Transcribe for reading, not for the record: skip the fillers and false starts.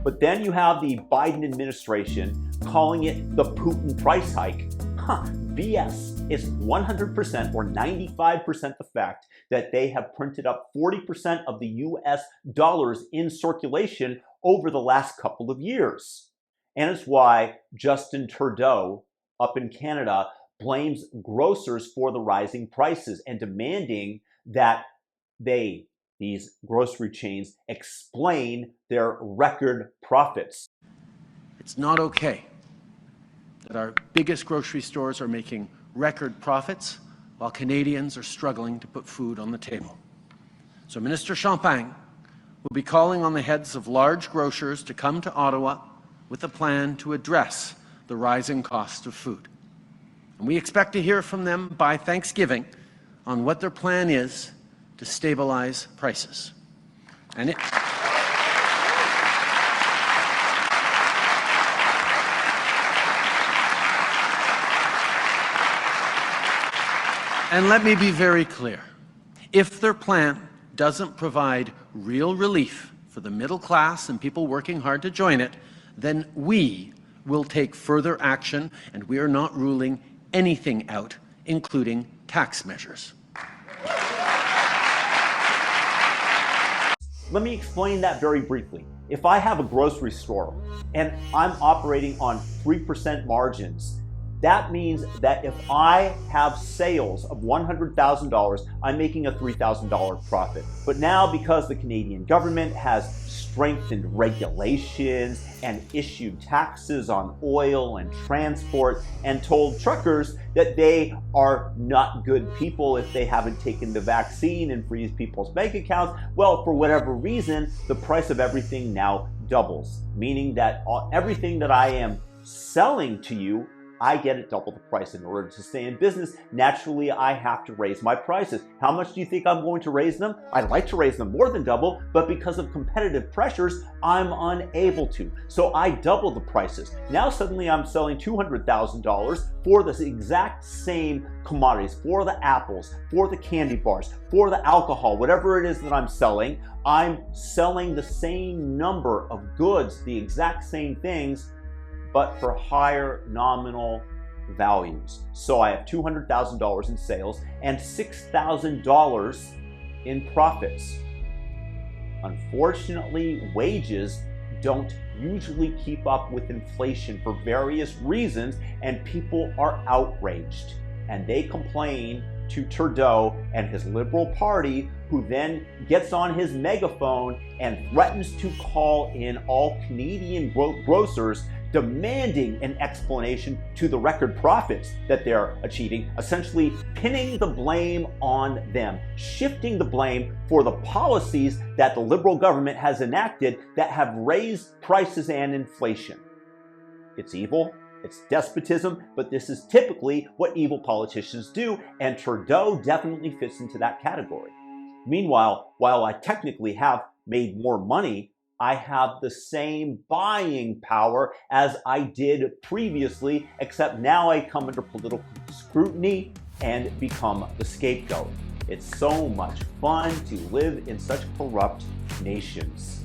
But then you have the Biden administration calling it the Putin price hike. BS. It's 100% or 95% the fact that they have printed up 40% of the US dollars in circulation over the last couple of years. And it's why Justin Trudeau up in Canada blames grocers for the rising prices and demanding that these grocery chains, explain their record profits. It's not okay that our biggest grocery stores are making record profits while Canadians are struggling to put food on the table. So Minister Champagne will be calling on the heads of large grocers to come to Ottawa with a plan to address the rising cost of food. And we expect to hear from them by Thanksgiving on what their plan is to stabilize prices. And let me be very clear. If their plan doesn't provide real relief for the middle class and people working hard to join it, then we will take further action, and we are not ruling anything out, including tax measures. Let me explain that very briefly. If I have a grocery store and I'm operating on 3% margins, that means that if I have sales of $100,000, I'm making a $3,000 profit. But now, because the Canadian government has strengthened regulations and issued taxes on oil and transport and told truckers that they are not good people if they haven't taken the vaccine and freeze people's bank accounts, well, for whatever reason, the price of everything now doubles, meaning that everything that I am selling to you, I get at double the price. In order to stay in business, naturally, I have to raise my prices. How much do you think I'm going to raise them? I'd like to raise them more than double, but because of competitive pressures, I'm unable to. So I double the prices. Now suddenly I'm selling $200,000 for the exact same commodities, for the apples, for the candy bars, for the alcohol, whatever it is that I'm selling the same number of goods, the exact same things, but for higher nominal values. So I have $200,000 in sales and $6,000 in profits. Unfortunately, wages don't usually keep up with inflation for various reasons, and people are outraged. And they complain to Trudeau and his Liberal Party, who then gets on his megaphone and threatens to call in all Canadian grocers, demanding an explanation to the record profits that they're achieving, essentially pinning the blame on them, shifting the blame for the policies that the Liberal government has enacted that have raised prices and inflation. It's evil. It's despotism, but this is typically what evil politicians do, and Trudeau definitely fits into that category. Meanwhile, while I technically have made more money, I have the same buying power as I did previously, except now I come under political scrutiny and become the scapegoat. It's so much fun to live in such corrupt nations.